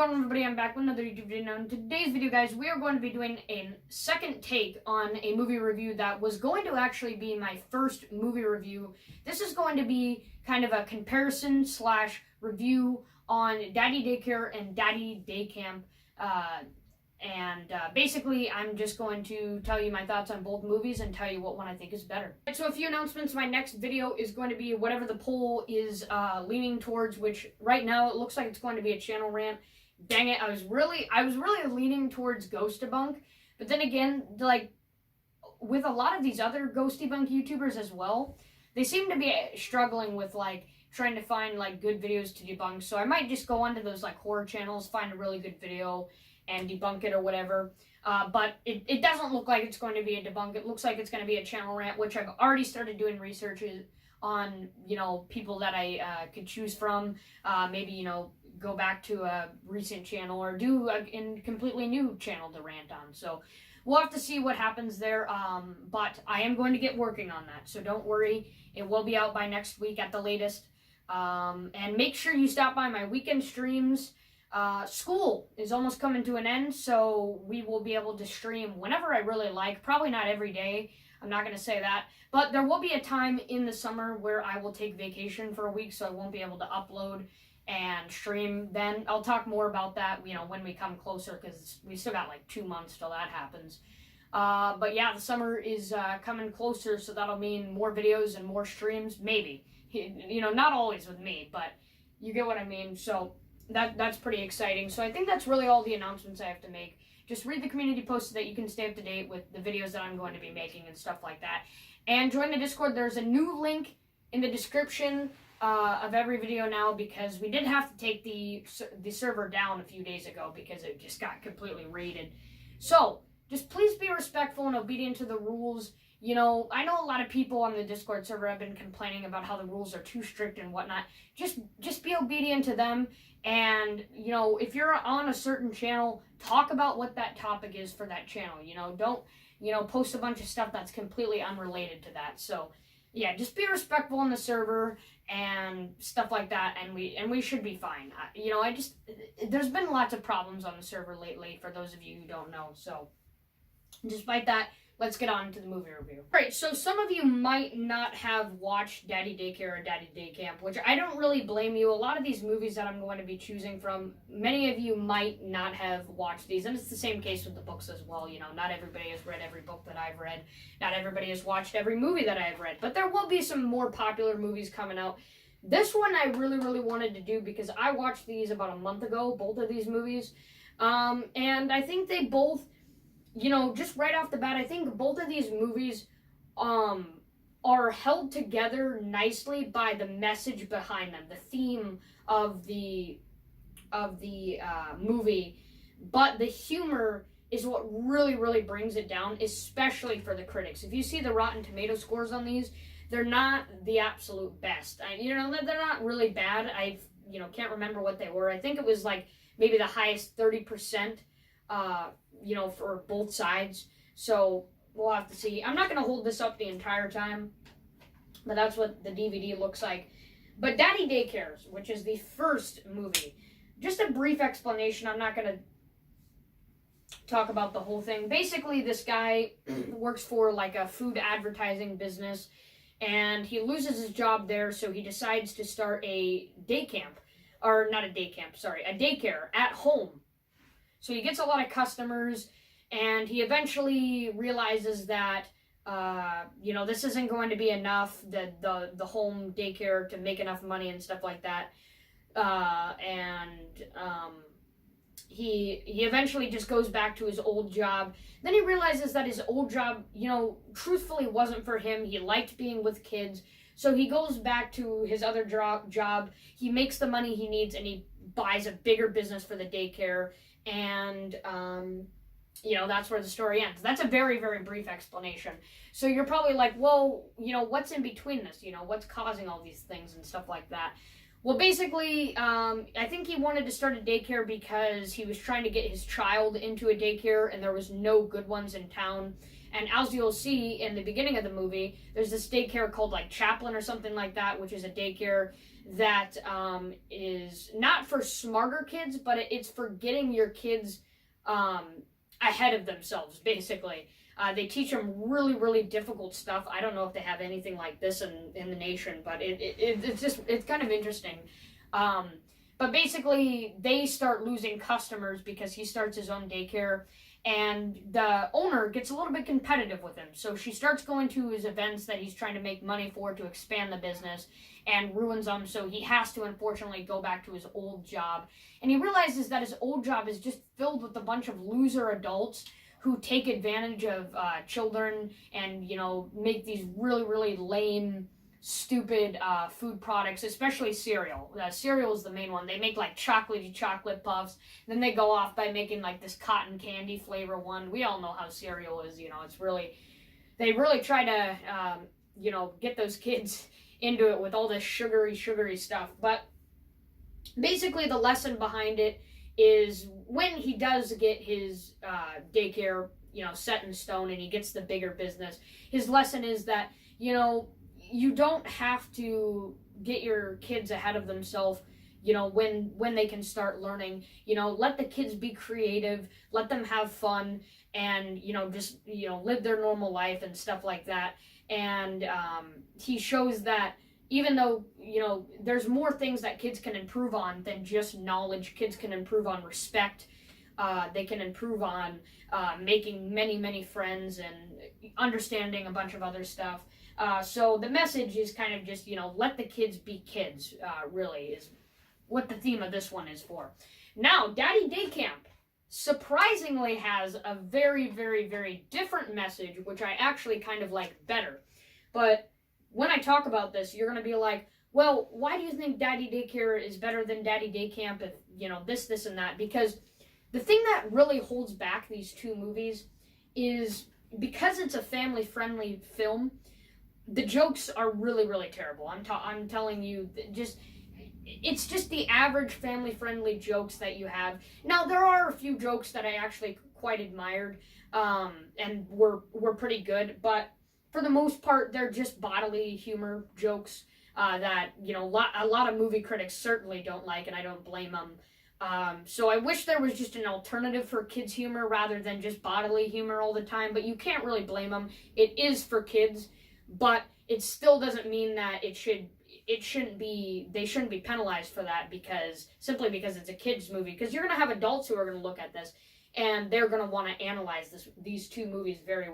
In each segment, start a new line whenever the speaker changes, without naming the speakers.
going on, everybody? I'm back with another YouTube video. Now, in today's video, guys, we are going to be doing a second take on a movie review that was going to actually be my first movie review. This is going to be kind of a comparison slash review on Daddy Daycare and Daddy Day Camp. Basically, I'm just going to tell you my thoughts on both movies and tell you what one I think is better. So a few announcements. My next video is going to be whatever the poll is leaning towards, which right now it looks like it's going to be a channel rant. Dang it, I was really leaning towards Ghost Debunk, but then again, like with a lot of these other Ghost Debunk YouTubers as well, they seem to be struggling with like trying to find like good videos to debunk. So I might just go onto those like horror channels, find a really good video and debunk it or whatever. But it doesn't look like it's going to be a debunk. It looks like it's going to be a channel rant, which I've already started doing research on, you know, people that I could choose from. Maybe, you know, go back to a recent channel or do a completely new channel to rant on. So we'll have to see what happens there. But I am going to get working on that. So don't worry. It will be out by next week at the latest. And make sure you stop by my weekend streams. School is almost coming to an end, so we will be able to stream whenever I really like. Probably not every day. I'm not going to say that. But there will be a time in the summer where I will take vacation for a week, so I won't be able to upload and stream then. I'll talk more about that, you know, when we come closer, because we still got like 2 months till that happens. But yeah, the summer is coming closer, so that'll mean more videos and more streams. Maybe. You know, not always with me, but you get what I mean. So that's pretty exciting. So I think that's really all the announcements I have to make. Just read the community post so that you can stay up to date with the videos that I'm going to be making and stuff like that. And join the Discord. There's a new link in the description of every video now, because we did have to take the server down a few days ago because it just got completely raided. So just please be respectful and obedient to the rules. You know, I know a lot of people on the Discord server have been complaining about how the rules are too strict and whatnot. Just be obedient to them. And, you know, if you're on a certain channel, talk about what that topic is for that channel. You know, don't, you know, post a bunch of stuff that's completely unrelated to that. So, yeah, just be respectful on the server and stuff like that, and we should be fine. You know, there's been lots of problems on the server lately, for those of you who don't know. So, despite that, let's get on to the movie review. Alright, so some of you might not have watched Daddy Daycare or Daddy Day Camp, which I don't really blame you. A lot of these movies that I'm going to be choosing from, many of you might not have watched these, and it's the same case with the books as well. You know, not everybody has read every book that I've read. Not everybody has watched every movie that I've read, but there will be some more popular movies coming out. This one I really wanted to do because I watched these about a month ago, both of these movies, and I think they both, you know, just right off the bat, I think both of these movies are held together nicely by the message behind them, the theme of the movie. But the humor is what really brings it down, especially for the critics. If you see the Rotten Tomato scores on these, they're not the absolute best. You know, they're not really bad. You know, can't remember what they were. I think it was like maybe the highest 30%. You know, for both sides. So we'll have to see. I'm not going to hold this up the entire time, but that's what the DVD looks like. But Daddy Daycare, which is the first movie, just a brief explanation. I'm not going to talk about the whole thing. Basically, this guy works for like a food advertising business, and he loses his job there, so he decides to start a day camp, or not a day camp, sorry, a daycare at home. So he gets a lot of customers, and he eventually realizes that, you know, this isn't going to be enough, the home daycare, to make enough money and stuff like that. He eventually just goes back to his old job. Then he realizes that his old job, you know, truthfully wasn't for him. He liked being with kids. So he goes back to his other job. He makes the money he needs, and he buys a bigger business for the daycare. And, you know, that's where the story ends. That's a very brief explanation. So you're probably like, well, you know, what's in between this? You know, what's causing all these things and stuff like that? Well, basically, I think he wanted to start a daycare because he was trying to get his child into a daycare, and there was no good ones in town. And as you'll see in the beginning of the movie, there's this daycare called like Chaplin or something like that, which is a daycare that is not for smarter kids, but it's for getting your kids ahead of themselves, basically. They teach them really, really difficult stuff. I don't know if they have anything like this in the nation, but it's kind of interesting. But basically, they start losing customers because he starts his own daycare, and the owner gets a little bit competitive with him. So she starts going to his events that he's trying to make money for to expand the business, and ruins them. So he has to, unfortunately, go back to his old job. And he realizes that his old job is just filled with a bunch of loser adults who take advantage of children and, you know, make these really, really lame, stupid food products, especially cereal. Cereal is the main one. They make like chocolatey chocolate puffs. Then they go off by making like this cotton candy flavor one. We all know how cereal is, you know, it's really, they really try to, you know, get those kids into it with all this sugary stuff. But basically the lesson behind it is when he does get his daycare, you know, set in stone and he gets the bigger business, his lesson is that, you know, you don't have to get your kids ahead of themselves, you know, when they can start learning. You know, let the kids be creative, let them have fun, and, you know, just, you know, live their normal life and stuff like that. And he shows that even though, you know, there's more things that kids can improve on than just knowledge. Kids can improve on respect. They can improve on making many friends and understanding a bunch of other stuff. So the message is kind of just, you know, let the kids be kids, really, is what the theme of this one is for. Now, Daddy Day Camp surprisingly has a very different message, which I actually kind of like better. But when I talk about this, you're going to be like, well, why do you think Daddy Daycare is better than Daddy Day Camp if, you know, this, and that? Because the thing that really holds back these two movies is because it's a family-friendly film, the jokes are really terrible. I'm telling you, it's just the average family-friendly jokes that you have. Now, there are a few jokes that I actually quite admired and were pretty good, but for the most part, they're just bodily humor jokes that, you know, a lot of movie critics certainly don't like, and I don't blame them. So I wish there was just an alternative for kids' humor rather than just bodily humor all the time, but you can't really blame them. It is for kids, but it still doesn't mean that they shouldn't be penalized for that simply because it's a kids movie. Because you're going to have adults who are going to look at this and they're going to want to analyze these two movies very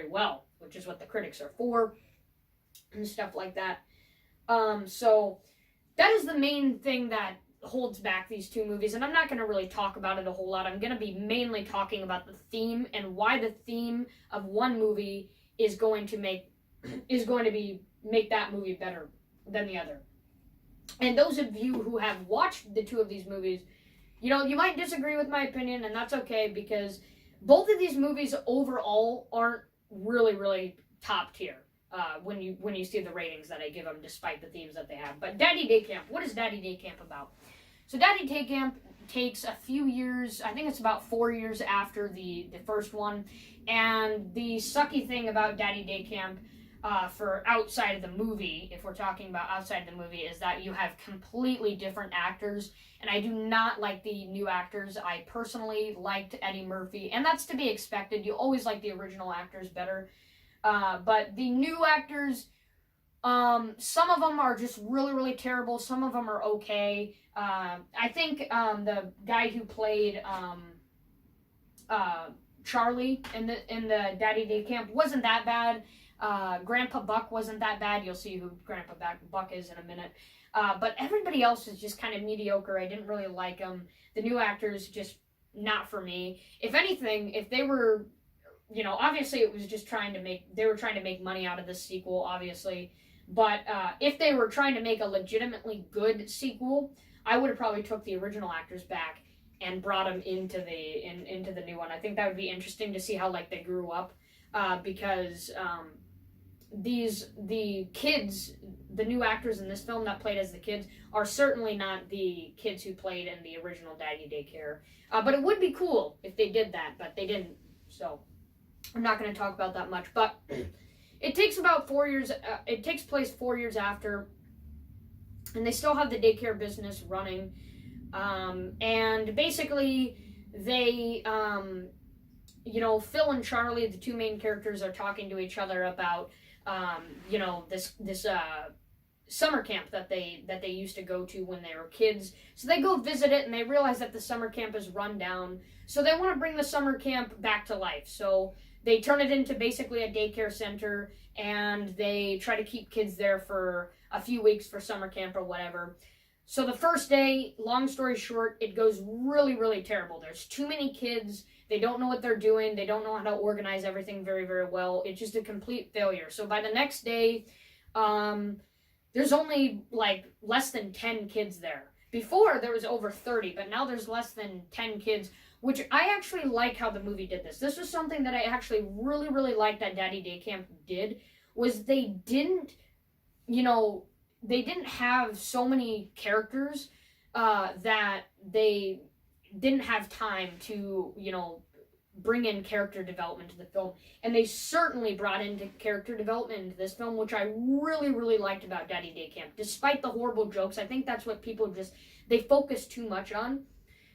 well, which is what the critics are for and stuff like that. So that is the main thing that holds back these two movies, and I'm not going to really talk about it a whole lot. I'm going to be mainly talking about the theme and why the theme of one movie is going to make that movie better than the other. And those of you who have watched the two of these movies, you know, you might disagree with my opinion, and that's okay, because both of these movies overall aren't really top tier when you see the ratings that I give them, despite the themes that they have. But Daddy Day Camp, what is Daddy Day Camp about? So Daddy Day Camp takes a few years, I think it's about 4 years after the first one, and the sucky thing about Daddy Day Camp for outside of the movie, if we're talking about outside the movie, is that you have completely different actors, and I do not like the new actors. I personally liked Eddie Murphy, and that's to be expected. You always like the original actors better, but the new actors, some of them are just really terrible. Some of them are okay. I think the guy who played Charlie in the Daddy Day Camp wasn't that bad. Grandpa Buck wasn't that bad. You'll see who Grandpa Buck is in a minute. But everybody else is just kind of mediocre. I didn't really like them. The new actors, just not for me. If anything, if they were, you know, obviously it was just they were trying to make money out of this sequel, obviously. But if they were trying to make a legitimately good sequel, I would have probably took the original actors back and brought them into the new one. I think that would be interesting to see how like they grew up, because the kids, the new actors in this film that played as the kids, are certainly not the kids who played in the original Daddy Daycare. But it would be cool if they did that, but they didn't. So I'm not going to talk about that much, but it takes about 4 years. It takes place 4 years after, and they still have the daycare business running. And basically, they, Phil and Charlie, the two main characters, are talking to each other about, this summer camp that they used to go to when they were kids. So they go visit it, and they realize that the summer camp is run down. So they want to bring the summer camp back to life. So they turn it into basically a daycare center, and they try to keep kids there for a few weeks for summer camp or whatever. So the first day, long story short, it goes really, really terrible. There's too many kids. They don't know what they're doing. They don't know how to organize everything very, very well. It's just a complete failure. So by the next day, there's only like less than 10 kids there. Before, there was over 30, but now there's less than 10 kids, which I actually like how the movie did this. This was something that I actually really, really liked that Daddy Day Camp did, was they didn't have so many characters that they didn't have time to, bring in character development to the film. And they certainly brought into character development into this film, which I really, really liked about Daddy Day Camp. Despite the horrible jokes, I think that's what people they focus too much on.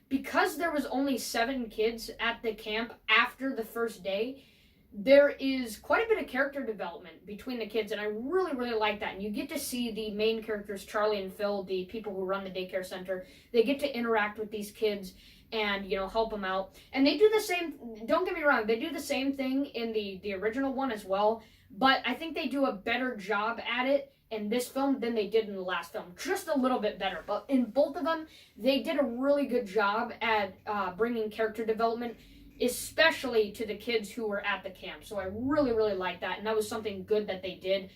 Because there was only 7 kids at the camp after the first day, there is quite a bit of character development between the kids, and I really, really like that. And you get to see the main characters, Charlie and Phil, the people who run the daycare center. They get to interact with these kids and, help them out. And they do the same, don't get me wrong, they do the same thing in the original one as well, but I think they do a better job at it in this film than they did in the last film. Just a little bit better. But in both of them, they did a really good job at bringing character development, especially to the kids who were at the camp. So I really, really like that, and that was something good that they did.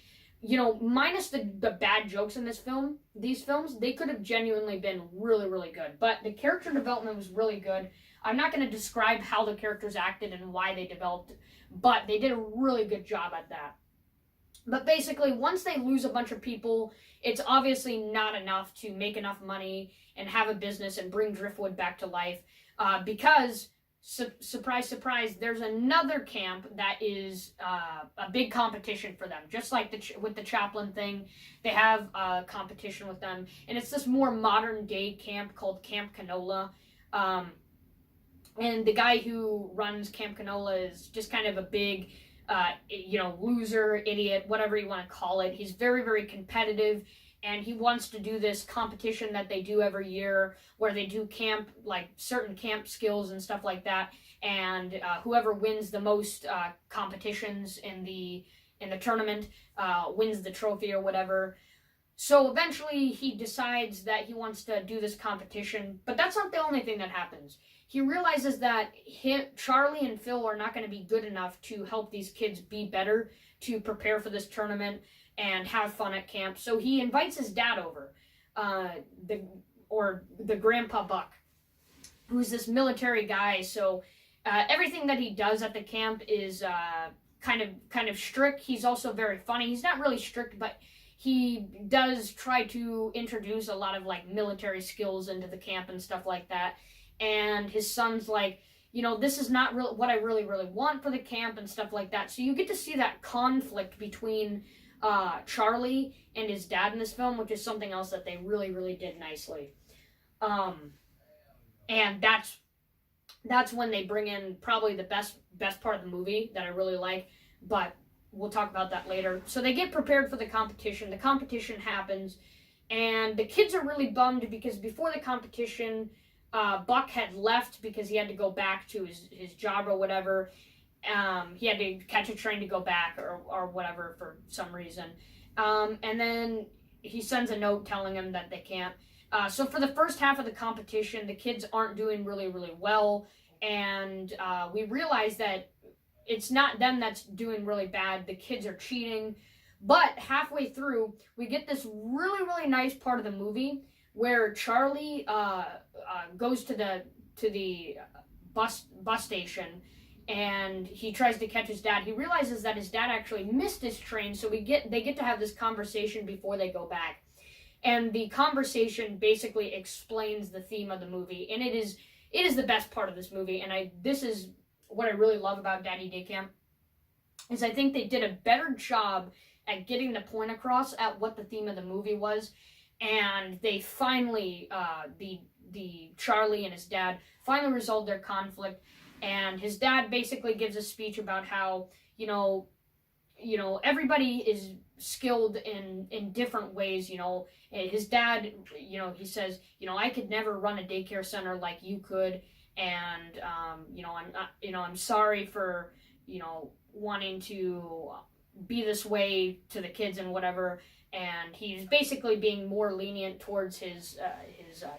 Minus the bad jokes in these films, they could have genuinely been really, really good. But the character development was really good. I'm not going to describe how the characters acted and why they developed, but they did a really good job at that. But basically, once they lose a bunch of people, it's obviously not enough to make enough money and have a business and bring Driftwood back to life, because surprise, surprise, there's another camp that is a big competition for them. Just like with the Chaplin thing, they have a competition with them. And it's this more modern day camp called Camp Canola. And the guy who runs Camp Canola is just kind of a big, loser, idiot, whatever you want to call it. He's very, very competitive. And he wants to do this competition that they do every year where they do certain camp skills and stuff like that. And whoever wins the most competitions in the tournament wins the trophy or whatever. So eventually he decides that he wants to do this competition. But that's not the only thing that happens. He realizes that Charlie and Phil are not going to be good enough to help these kids be better to prepare for this tournament and have fun at camp. So he invites his dad over, the Grandpa Buck, who's this military guy. So everything that he does at the camp is kind of strict. He's also very funny. He's not really strict, but he does try to introduce a lot of military skills into the camp and stuff like that. And his son's like, this is not really what I really, really want for the camp and stuff like that. So you get to see that conflict between Charlie and his dad in this film, which is something else that they really, really did nicely. And that's when they bring in probably the best part of the movie that I really like, but we'll talk about that later. So they get prepared for the competition. The competition happens, and the kids are really bummed because before the competition, Buck had left because he had to go back to his job or whatever. He had to catch a train to go back or whatever for some reason. And then he sends a note telling him that they can't. So for the first half of the competition, the kids aren't doing really, really well. And we realize that it's not them that's doing really bad. The kids are cheating. But halfway through, we get this really, really nice part of the movie where Charlie goes to the bus station, and he tries to catch his dad. He realizes that his dad actually missed his train, so they get to have this conversation before they go back. And the conversation basically explains the theme of the movie, and it is the best part of this movie. And this is what I really love about Daddy Day Camp. is I think they did a better job at getting the point across at what the theme of the movie was, and they finally, the Charlie and his dad finally resolved their conflict, and his dad basically gives a speech about how, everybody is skilled in different ways. His dad, he says, I could never run a daycare center like you could, and I'm sorry for wanting to be this way to the kids and whatever. And he's basically being more lenient towards his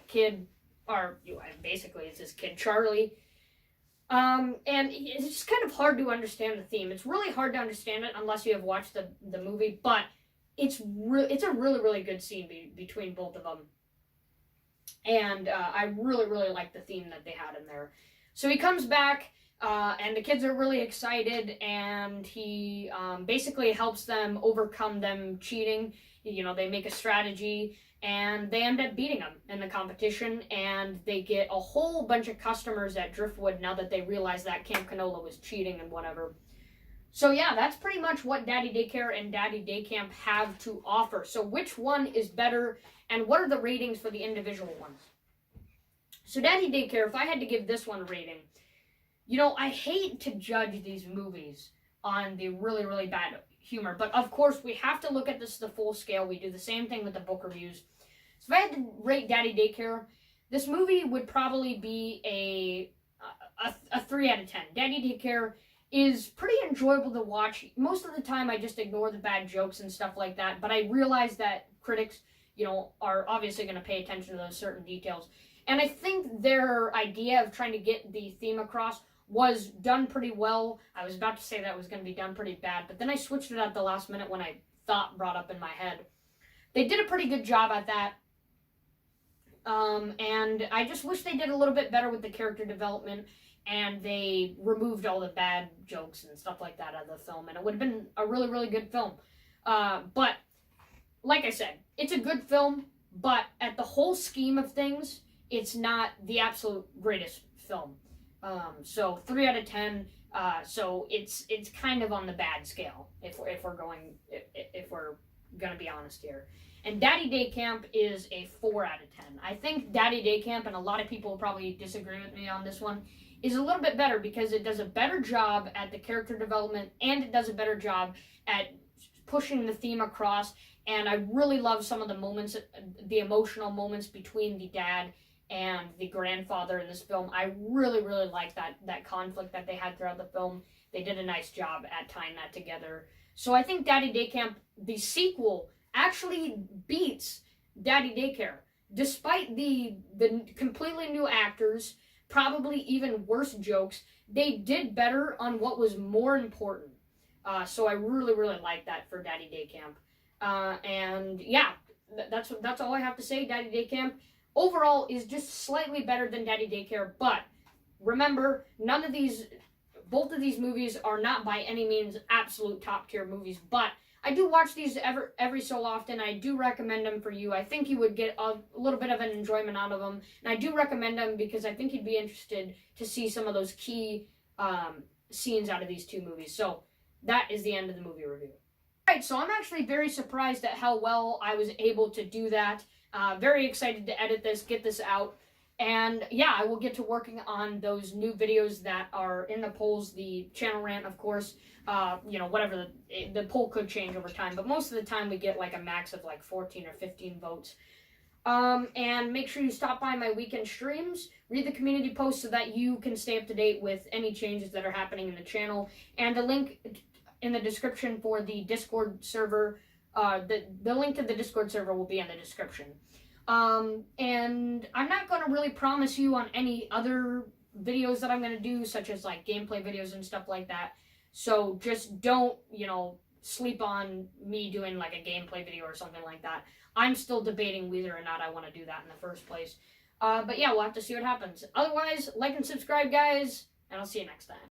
kid, or basically it's his kid Charlie. And it's just kind of hard to understand the theme. It's really hard to understand it unless you have watched the movie, but it's a really, really good scene between both of them. And I really, really like the theme that they had in there. So he comes back, and the kids are really excited, and he basically helps them overcome them cheating. They make a strategy, and they end up beating them in the competition, and they get a whole bunch of customers at Driftwood now that they realize that Camp Canola was cheating and whatever. So yeah, that's pretty much what Daddy Daycare and Daddy Day Camp have to offer. So which one is better, and what are the ratings for the individual ones? So Daddy Daycare, if I had to give this one a rating, I hate to judge these movies on the really, really bad humor, but of course we have to look at this the full scale. We do the same thing with the book reviews. So if I had to rate Daddy Daycare, this movie would probably be a 3 out of 10. Daddy Daycare is pretty enjoyable to watch. Most of the time I just ignore the bad jokes and stuff like that, but I realize that critics, are obviously going to pay attention to those certain details. And I think their idea of trying to get the theme across was done pretty well. I was about to say that was going to be done pretty bad, but then I switched it at the last minute when I thought brought up in my head. They did a pretty good job at that. And I just wish they did a little bit better with the character development, and they removed all the bad jokes and stuff like that out of the film, and it would have been a really, really good film. But, like I said, it's a good film, but at the whole scheme of things, it's not the absolute greatest film. So 3 out of 10. So it's kind of on the bad scale if we're gonna be honest here. And Daddy Day Camp is a 4 out of 10. I think Daddy Day Camp, and a lot of people will probably disagree with me on this one, is a little bit better because it does a better job at the character development, and it does a better job at pushing the theme across. And I really love some of the moments, the emotional moments between the dad and the grandfather in this film. I really, really like that conflict that they had throughout the film. They did a nice job at tying that together. So I think Daddy Day Camp, the sequel, actually beats Daddy Daycare. Despite the completely new actors, probably even worse jokes, they did better on what was more important. So I really, really like that for Daddy Day Camp. And yeah, that's all I have to say. Daddy Day Camp overall is just slightly better than Daddy Daycare, but remember, both of these movies are not by any means absolute top tier movies, but I do watch these every so often. I do recommend them for you. I think you would get a little bit of an enjoyment out of them, and I do recommend them because I think you'd be interested to see some of those key scenes out of these two movies. So that is the end of the movie review. Alright, so I'm actually very surprised at how well I was able to do that. Very excited to edit this, get this out. And yeah, I will get to working on those new videos that are in the polls, the channel rant, of course. Whatever, the poll could change over time, but most of the time we get like a max of like 14 or 15 votes. And make sure you stop by my weekend streams, read the community posts so that you can stay up to date with any changes that are happening in the channel. And the link in the description for the Discord server, the link to the Discord server will be in the description. And I'm not going to really promise you on any other videos that I'm going to do, such as like gameplay videos and stuff like that. So just don't, sleep on me doing like a gameplay video or something like that. I'm still debating whether or not I want to do that in the first place. But yeah, we'll have to see what happens. Otherwise, like and subscribe, guys, and I'll see you next time.